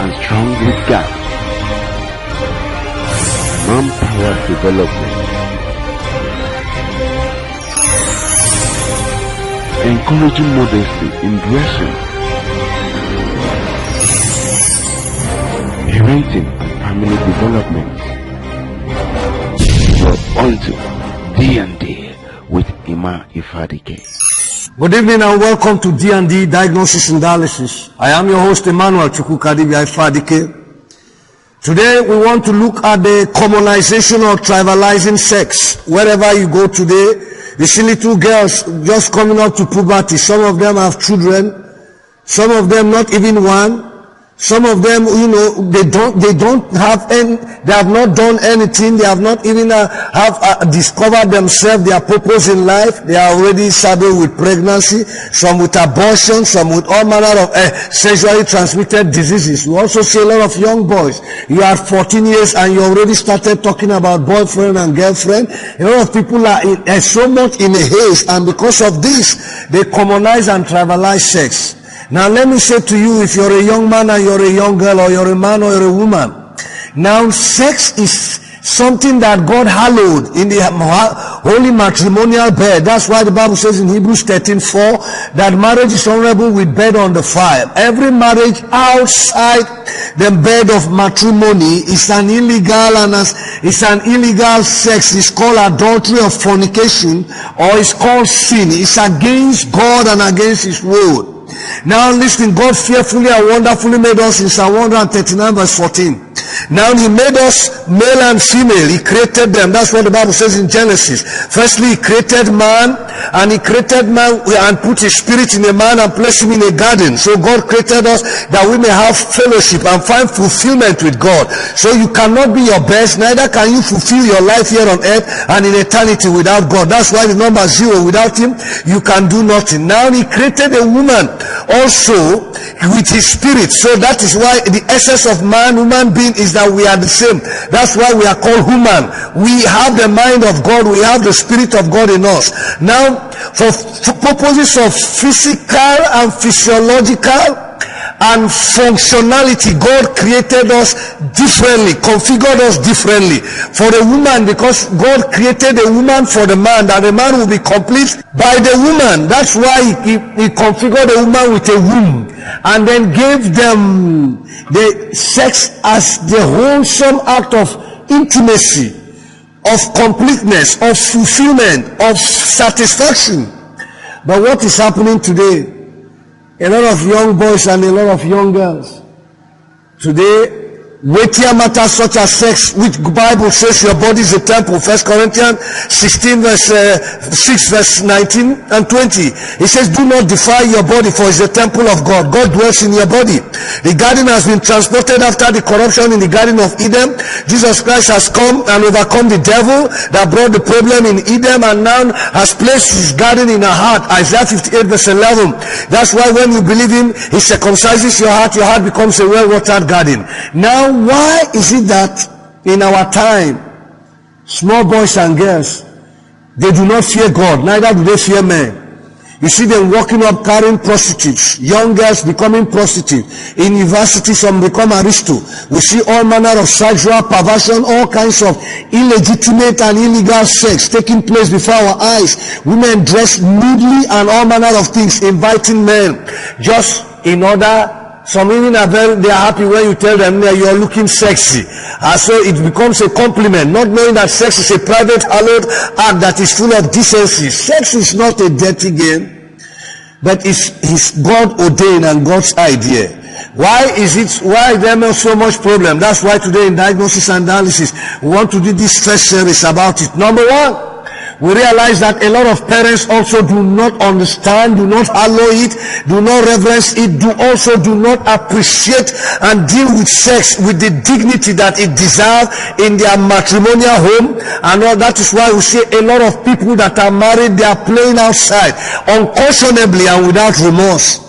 and strong with God. Manpower development. Encouraging modesty in dressing. Parenting and family development. You're onto D&D with Ima Ifadike. Good evening and welcome to D&D Diagnosis and Dialysis. I am your host Emmanuel Chukukadibi Ifadike. Today we want to look at the commonization or trivializing sex. Wherever you go today, you see little girls just coming up to puberty. Some of them have children, some of them not even one. Some of them, they have not done anything. They have not even discovered themselves, their purpose in life. They are already saddled with pregnancy, some with abortion, some with all manner of sexually transmitted diseases. We also see a lot of young boys. You are 14 years and you already started talking about boyfriend and girlfriend. A lot of people are so much in a haze, and because of this, they commonize and trivialize sex. Now let me say to you, if you're a young man and you're a young girl, or you're a man or you're a woman, now sex is something that God hallowed in the holy matrimonial bed. That's why the Bible says in Hebrews 13:4 that marriage is honorable with bed on the fire. Every marriage outside the bed of matrimony is an illegal, and it's an illegal sex. It's called adultery or fornication, or it's called sin. It's against God and against His word. Now listen, God fearfully and wonderfully made us in Psalm 139 verse 14. Now He made us male and female. He created them. That's what the Bible says in Genesis. Firstly, He created man, and He created man and put His spirit in a man and placed him in a garden. So God created us that we may have fellowship and find fulfillment with God. So you cannot be your best, neither can you fulfill your life here on earth and in eternity without God. That's why the number 0, without Him, you can do nothing. Now He created a woman also with His spirit. So that is why the essence of man, human being, is that we are the same. That's why we are called human. We have the mind of God. We have the spirit of God in us. Now, for purposes of physical and physiological and functionality, God created us differently, configured us differently. For the woman, because God created a woman for the man, that the man will be complete by the woman. That's why he configured a woman with a womb, and then gave them the sex as the wholesome act of intimacy, of completeness, of fulfillment, of satisfaction. But what is happening today? A lot of young boys and a lot of young girls today, weightier matters such as sex, which the Bible says your body is a temple. 1 Corinthians 16 verse 6 verse 19 and 20. It says, do not defile your body, for it's a temple of God. God dwells in your body. The garden has been transported after the corruption in the Garden of Eden. Jesus Christ has come and overcome the devil that brought the problem in Eden, and now has placed His garden in our heart. Isaiah 58 verse 11. That's why when you believe Him, He circumcises your heart becomes a well-watered garden. Now, why is it that in our time, small boys and girls, they do not fear God, neither do they fear men? You see them walking up carrying prostitutes, young girls becoming prostitutes. In university, some become aristo. We see all manner of sexual perversion, all kinds of illegitimate and illegal sex taking place before our eyes. Women dressed nudely and all manner of things, inviting men just in order. Some even they are happy when you tell them that you are looking sexy. And so it becomes a compliment, not knowing that sex is a private, hallowed act that is full of decency. Sex is not a dirty game, but it's God ordained and God's idea. Why is there so much problem? That's why today in Diagnosis and Dialysis, we want to do this first series about it. Number one, we realize that a lot of parents also do not understand, do not hallow it, do not reverence it, do not appreciate and deal with sex with the dignity that it deserves in their matrimonial home. And all that is why we see a lot of people that are married, they are playing outside unconscionably and without remorse.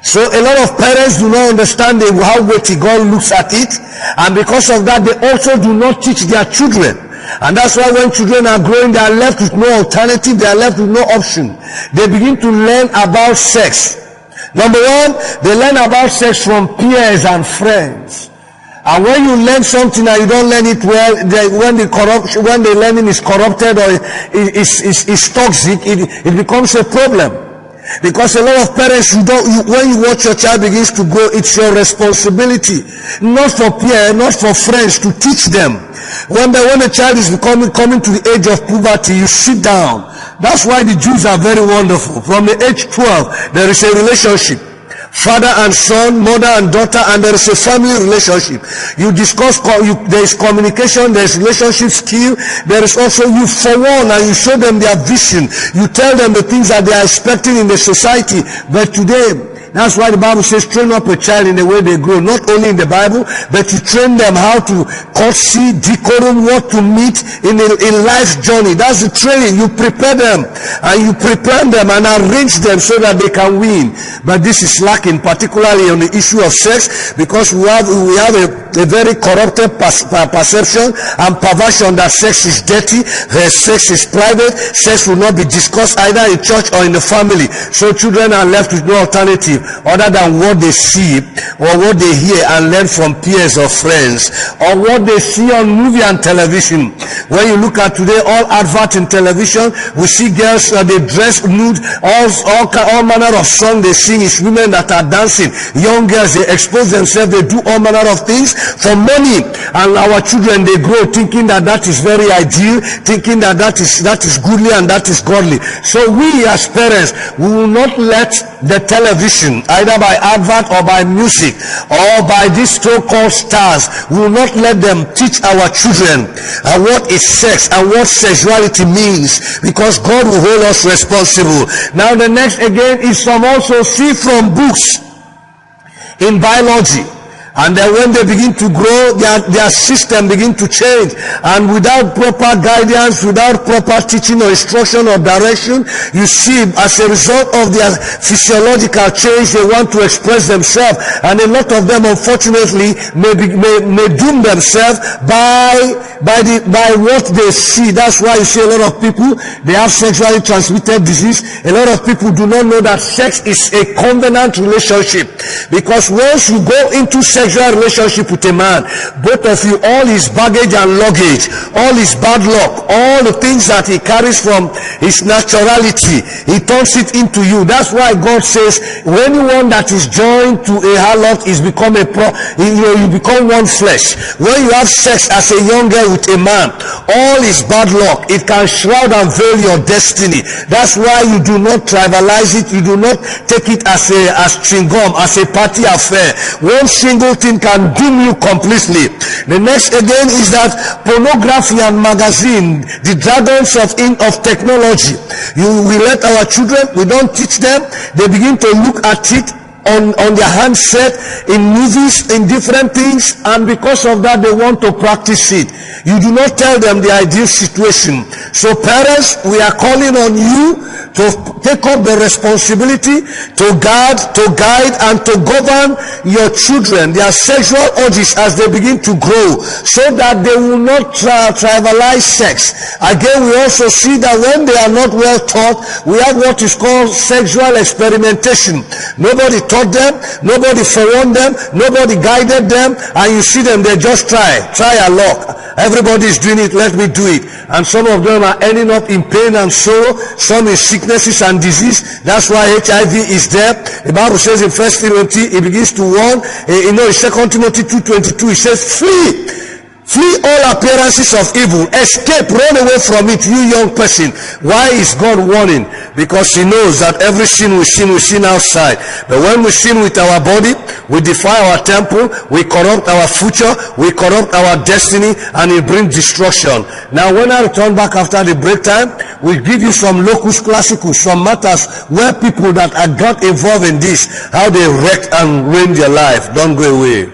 So a lot of parents do not understand how weighty God looks at it, and because of that they also do not teach their children. And that's why when children are growing, they are left with no alternative, they are left with no option. They begin to learn about sex. Number one, they learn about sex from peers and friends. And when you learn something and you don't learn it well, when the learning is corrupted or is toxic, it becomes a problem. Because a lot of parents, when you watch your child begins to grow, it's your responsibility, not for peers, not for friends, to teach them. When the child is coming to the age of puberty, you sit down. That's why the Jews are very wonderful. From the age 12, there is a relationship. Father and son, mother and daughter, and there is a family relationship. You discuss, there is communication, there is relationship skill, there is also you forewarn and you show them their vision. You tell them the things that they are expecting in the society. But today, that's why the Bible says, train up a child in the way they grow. Not only in the Bible, but you train them how to courtesy, decorum, what to meet in life's journey. That's the training. You prepare them and you prepare them and arrange them so that they can win. But this is lacking, particularly on the issue of sex, because we have a very corrupted perception and perversion that sex is dirty, sex is private, sex will not be discussed either in church or in the family. So children are left with no alternative other than what they see or what they hear and learn from peers or friends, or what they see on movie and television. When you look at today, all adverts in television, we see girls they dress nude, all manner of song they sing is women that are dancing. Young girls, they expose themselves, they do all manner of things for money, and our children, they grow thinking that is very ideal, thinking that is goodly and that is godly. So we as parents, we will not let the television, either by advert or by music or by these so-called stars, we will not let them teach our children what is sex and what sexuality means, because God will hold us responsible. Now the next again is some also see from books in biology. And then when they begin to grow, their system begin to change. And without proper guidance, without proper teaching or instruction or direction, you see, as a result of their physiological change, they want to express themselves. And a lot of them, unfortunately, may doom themselves by what they see. That's why you see a lot of people, they have sexually transmitted disease. A lot of people do not know that sex is a covenant relationship. Because once you go into sexual relationship with a man, both of you, all his baggage and luggage, all his bad luck, all the things that he carries from his naturality, he turns it into you. That's why God says, when anyone that is joined to a harlot is become you become one flesh. When you have sex as a young girl with a man, all his bad luck, it can shroud and veil your destiny. That's why you do not trivialize it. You do not take it as chewing gum, as a party affair. One single thing can doom you completely. The next again is that pornography and magazine, the dragons of technology. We let our children, we don't teach them, they begin to look at it on their handset, in movies, in different things, and because of that they want to practice it. You do not tell them the ideal situation. So parents, we are calling on you to take up the responsibility to guard, to guide, and to govern your children, their sexual urges as they begin to grow, so that they will not trivialize sex. Again, we also see that when they are not well taught, we have what is called sexual experimentation. Nobody taught them, nobody forewarned them, nobody guided them, and you see them, they just try a luck. Everybody is doing it, let me do it. And some of them are ending up in pain and sorrow, some in sicknesses and disease. That's why HIV is there. The Bible says in 1 Timothy, it begins to warn, in 2 Timothy 2:22, it says, Flee all appearances of evil. Escape, run away from it, you young person. Why is God warning? Because he knows that every sin we sin outside. But when we sin with our body, we defile our temple, we corrupt our future, we corrupt our destiny, and it brings destruction. Now when I return back after the break time, we'll give you some locus classicus, some matters where people that are got involved in this, how they wrecked and ruined their life. Don't go away.